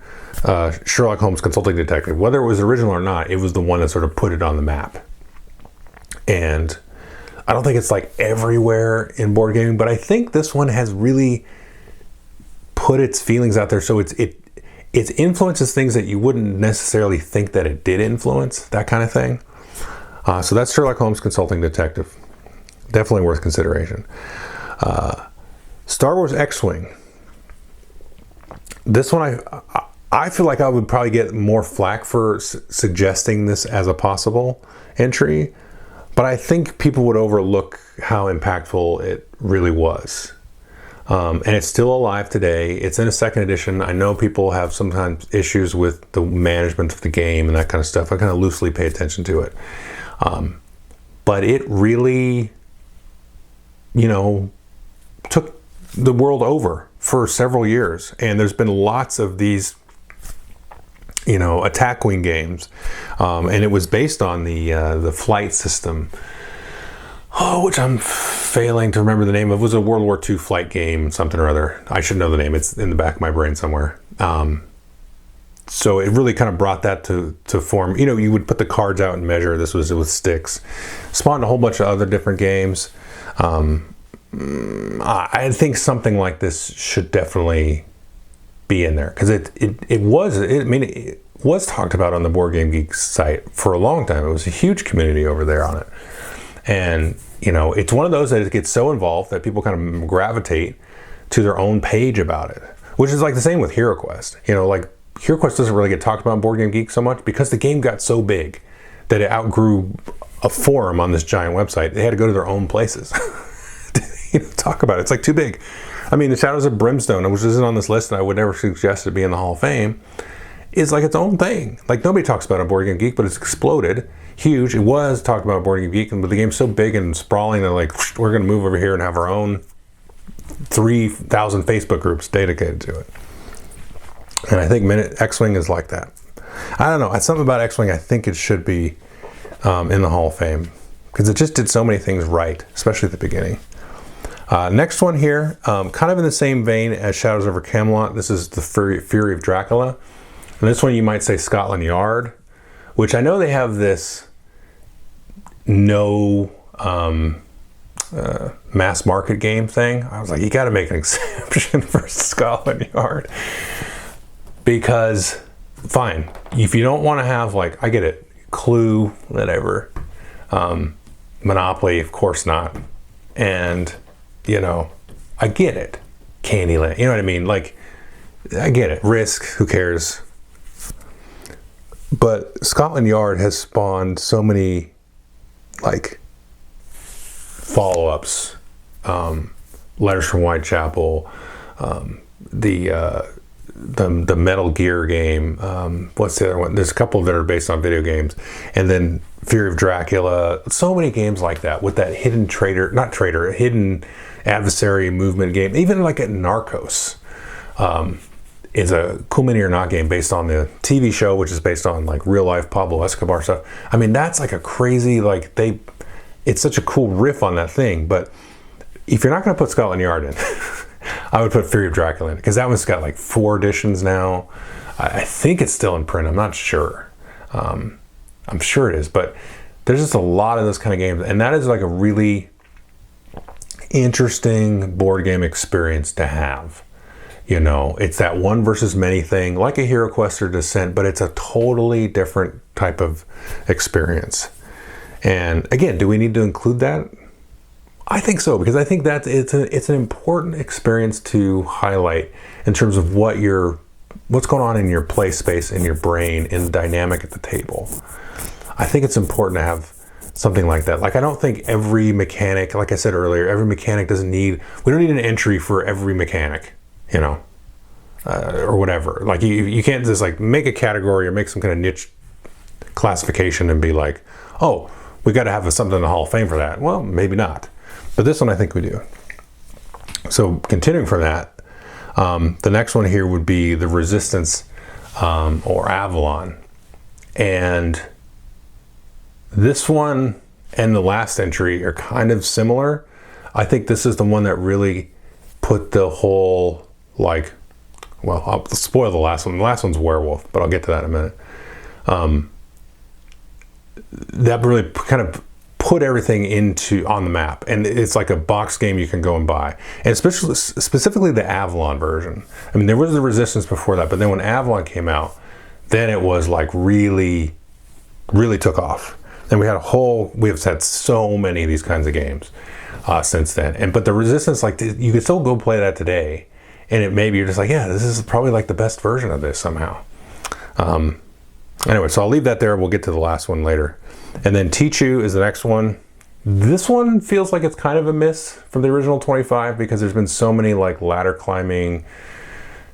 Sherlock Holmes Consulting Detective, whether it was original or not, it was the one that sort of put it on the map. And I don't think it's like everywhere in board gaming, but I think this one has really put its feelings out there. So it influences things that you wouldn't necessarily think that it did influence, that kind of thing. So that's Sherlock Holmes Consulting Detective. Definitely worth consideration. Star Wars X-Wing. This one, I feel like I would probably get more flack for suggesting this as a possible entry, but I think people would overlook how impactful it really was. And it's still alive today. It's in a second edition. I know people have sometimes issues with the management of the game and that kind of stuff. I kind of loosely pay attention to it. But it really, took the world over for several years. And there's been lots of these, attack wing games. And it was based on the flight system, which I'm failing to remember the name of. It was a World War II flight game, something or other. I should know the name. It's in the back of my brain somewhere. So it really kind of brought that to form. You would put the cards out and measure. This was with sticks. Spawned a whole bunch of other different games. I think something like this should definitely be in there because it was talked about on the Board Game Geek site for a long time. It was a huge community over there on it. And, it's one of those that it gets so involved that people kind of gravitate to their own page about it, which is like the same with HeroQuest. HeroQuest doesn't really get talked about on Board Game Geek so much because the game got so big that it outgrew a forum on this giant website. They had to go to their own places to talk about it. It's like too big. I mean, the Shadows of Brimstone, which isn't on this list and I would never suggest it be in the Hall of Fame, is like its own thing. Like nobody talks about it on Board Game Geek, but it's exploded. Huge. It was talked about Board Game Geek, but the game's so big and sprawling that we're going to move over here and have our own 3,000 Facebook groups dedicated to it. And I think X-Wing is like that. I don't know. It's something about X-Wing. I think it should be in the Hall of Fame because it just did so many things right, especially at the beginning. Next one here, kind of in the same vein as Shadows over Camelot. This is the Fury of Dracula. And this one you might say Scotland Yard, which I know they have this mass market game thing. I was like, you got to make an exception for Scotland Yard. Because, fine, if you don't want to have, I get it, Clue, whatever, Monopoly, of course not. And, I get it. Candyland, you know what I mean? I get it. Risk, who cares? But Scotland Yard has spawned so many, follow-ups. Letters from Whitechapel, the Metal Gear game. What's the other one? There's a couple that are based on video games. And then Fury of Dracula. So many games like that with that hidden hidden adversary movement game. Even like at Narcos. Is a Cool Mini or Not game based on the TV show, which is based on real life Pablo Escobar stuff. I mean, that's a crazy, it's such a cool riff on that thing. But if you're not going to put Scotland Yard in, I would put Fury of Dracula in because that one's got 4 editions now. I think it's still in print. I'm not sure. I'm sure it is, but there's just a lot of those kind of games. And that is a really interesting board game experience to have. It's that one versus many thing, like a HeroQuest or Descent, but it's a totally different type of experience. And again, do we need to include that? I think so, because I think that it's an important experience to highlight in terms of what's going on in your play space, in your brain, in the dynamic at the table. I think it's important to have something like that. Like, I don't think every mechanic, like I said earlier, every mechanic we don't need an entry for every mechanic, you know, or whatever. Like, you can't just like make a category or make some kind of niche classification and be like, oh, we got to have something in the Hall of Fame for that. Well, maybe not. But this one I think we do. So continuing from that, the next one here would be the Resistance or Avalon. And this one and the last entry are kind of similar. I think this is the one that really put the whole, like, well, I'll spoil the last one. The last one's Werewolf, but I'll get to that in a minute. That really kind of put everything on the map, and it's like a box game you can go and buy, and specifically the Avalon version. I mean, there was the Resistance before that, but then when Avalon came out, then it was like really took off, and we have had so many of these kinds of games since then. But the Resistance, like, you could still go play that today, and maybe you're just like, yeah, this is probably like the best version of this somehow. Anyway, so I'll leave that there. We'll get to the last one later. And then Tichu is the next one. This one feels like it's kind of a miss from the original 25 because there's been so many like ladder climbing,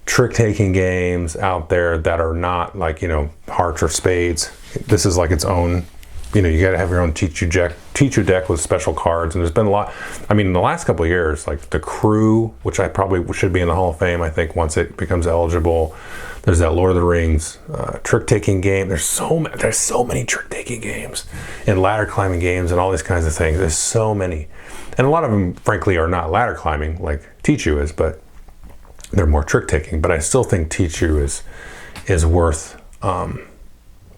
trick-taking games out there that are not like, you know, hearts or spades. This is like its own, you know, you got to have your own Tichu deck with special cards. And there's been a lot. I mean, in the last couple of years, like the Crew, which I probably should be in the Hall of Fame, I think, once it becomes eligible. There's that Lord of the Rings trick-taking game. There's so many trick-taking games and ladder climbing games and all these kinds of things. There's so many, and a lot of them, frankly, are not ladder climbing like Tichu is, but they're more trick-taking. But I still think Tichu is worth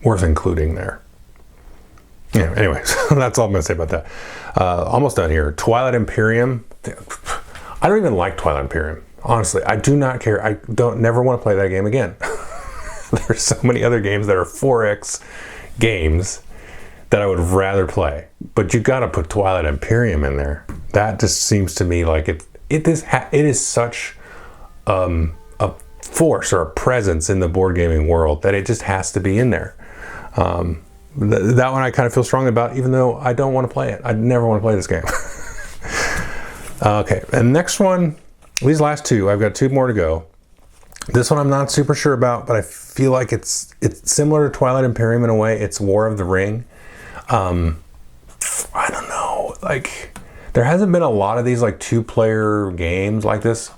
including there. Yeah. Anyway, so that's all I'm going to say about that. Almost done here. Twilight Imperium. I don't even like Twilight Imperium. Honestly, I do not care. I never want to play that game again. There's so many other games that are 4X games that I would rather play. But you got to put Twilight Imperium in there. That just seems to me like it is such a force or a presence in the board gaming world that it just has to be in there. That one I kind of feel strongly about, even though I don't want to play it. I never want to play this game. Okay, and next one. These last two, I've got two more to go. This one I'm not super sure about, but I feel like it's similar to Twilight Imperium in a way. It's War of the Ring. I don't know. Like, there hasn't been a lot of these like 2-player games like this.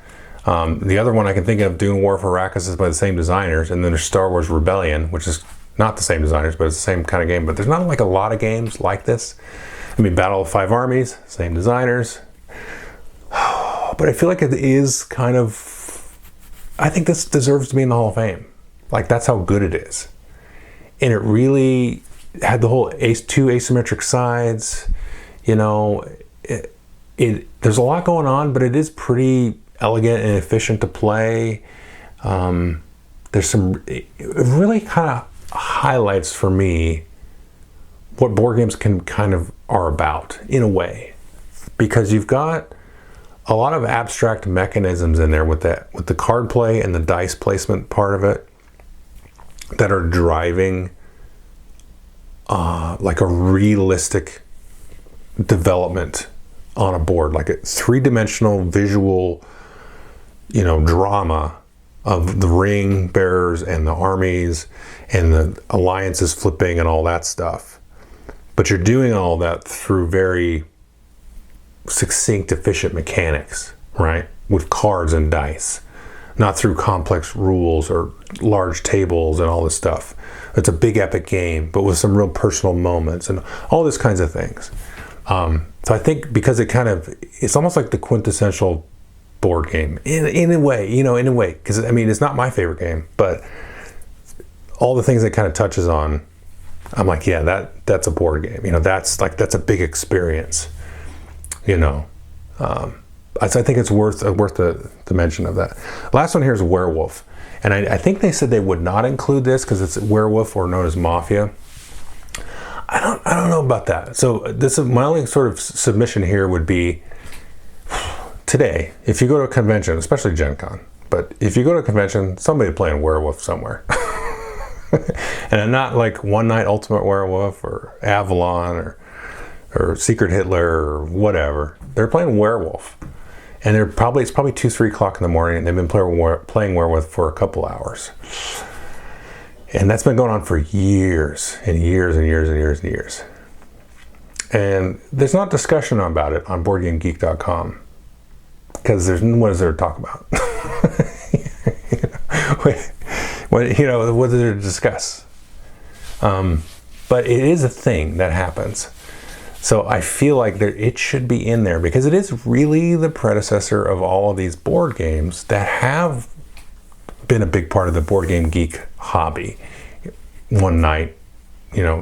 The other one I can think of, doing War for Arrakis, is by the same designers, and then there's Star Wars Rebellion, which is not the same designers, but it's the same kind of game. But there's not like a lot of games like this. I mean, Battle of 5 Armies, same designers. But I feel like it is kind of, I think this deserves to be in the Hall of Fame. Like, that's how good it is. And it really had the whole two asymmetric sides, you know, there's a lot going on, but it is pretty elegant and efficient to play. There's some, it really kind of highlights for me what board games are about in a way, because you've got a lot of abstract mechanisms in there with the card play and the dice placement part of it that are driving like a realistic development on a board, like a 3-dimensional visual, you know, drama of the ring bearers and the armies and the alliances flipping and all that stuff. But you're doing all that through very succinct, efficient mechanics, right? With cards and dice, not through complex rules or large tables and all this stuff. It's a big epic game, but with some real personal moments and all these kinds of things. So I think because it's almost like the quintessential board game in a way, because I mean, it's not my favorite game, but all the things it kind of touches on, I'm like, yeah, that's a board game. You know, that's a big experience. You know, I think it's worth the mention of that. Last one here is Werewolf, and I think they said they would not include this because it's Werewolf, or known as Mafia. I don't know about that. So this is my only sort of submission here would be, today, if you go to a convention, especially Gen Con, but if you go to a convention, somebody playing Werewolf somewhere. And not like One Night Ultimate Werewolf or Avalon or Secret Hitler or whatever. They're playing Werewolf. And it's probably 2, 3 o'clock in the morning, and they've been playing Werewolf for a couple hours. And that's been going on for years and years and years and years and years. And there's not discussion about it on BoardGameGeek.com because what is there to talk about? What is there to discuss? But it is a thing that happens. So I feel like it should be in there because it is really the predecessor of all of these board games that have been a big part of the Board Game Geek hobby. One Night,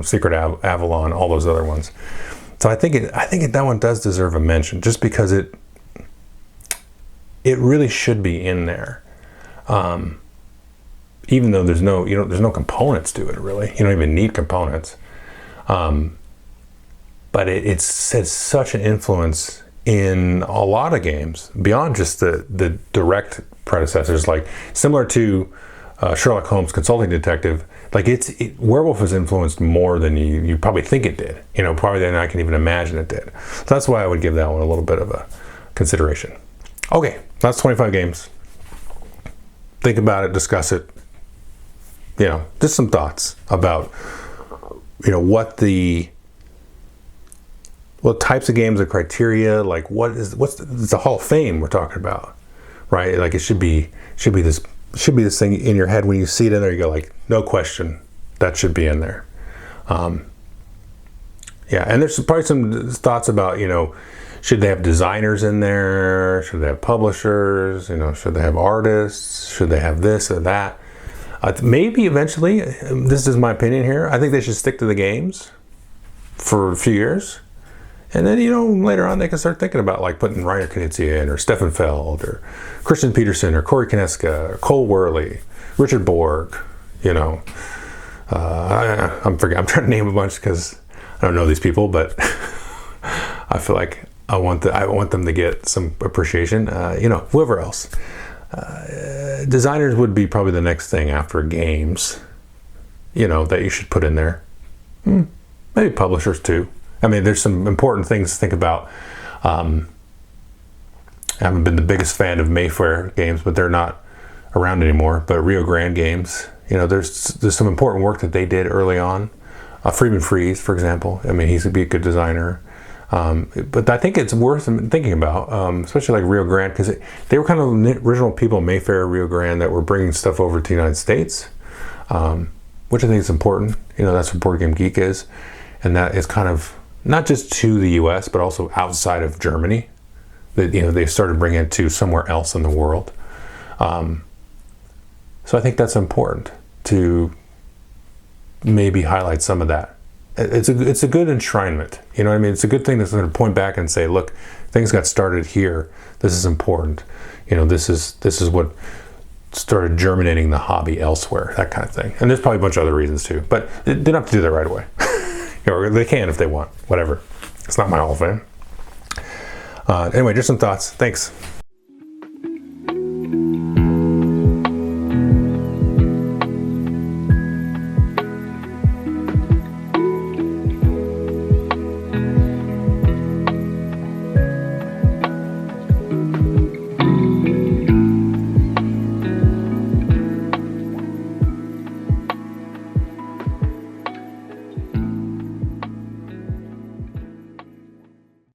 Secret Avalon, all those other ones. So I think that one does deserve a mention just because it really should be in there. Even though there's no components to it really. You don't even need components. But it has such an influence in a lot of games beyond just the direct predecessors, like similar to Sherlock Holmes Consulting Detective. Like Werewolf has influenced more than you probably think it did. Probably than I can even imagine it did. So that's why I would give that one a little bit of a consideration. Okay, that's 25 games. Think about it, discuss it. Just some thoughts about what types of games, the criteria, like it's the Hall of Fame we're talking about, right? Like it should be this thing in your head when you see it in there. You go like, no question, that should be in there. And there's probably some thoughts about should they have designers in there? Should they have publishers? Should they have artists? Should they have this or that? Maybe eventually, this is my opinion here, I think they should stick to the games for a few years. And then, later on they can start thinking about like putting Reiner Knizia in, or Stefan Feld, or Christian Peterson, or Corey Kineska, or Qwirkle, Richard Borg, I'm trying to name a bunch because I don't know these people, but I feel like I want them to get some appreciation. Whoever else. Designers would be probably the next thing after games, that you should put in there. Maybe publishers too. I mean, there's some important things to think about. I haven't been the biggest fan of Mayfair games, but they're not around anymore. But Rio Grande games, there's some important work that they did early on. Freeman Freeze, for example. I mean, he's going to be a good designer. But I think it's worth thinking about, especially like Rio Grande, because they were kind of the original people in Mayfair, Rio Grande, that were bringing stuff over to the United States, which I think is important. That's what Board Game Geek is. And that is kind of not just to the U.S., but also outside of Germany. They started bringing it to somewhere else in the world. So I think that's important to maybe highlight some of that. It's a good enshrinement. You know what I mean? It's a good thing that's going to point back and say, look, things got started here. This is important. This is what started germinating the hobby elsewhere, that kind of thing. And there's probably a bunch of other reasons too, but they don't have to do that right away. Or they can if they want, whatever. It's not my Hall of Fame. Anyway, just some thoughts. Thanks.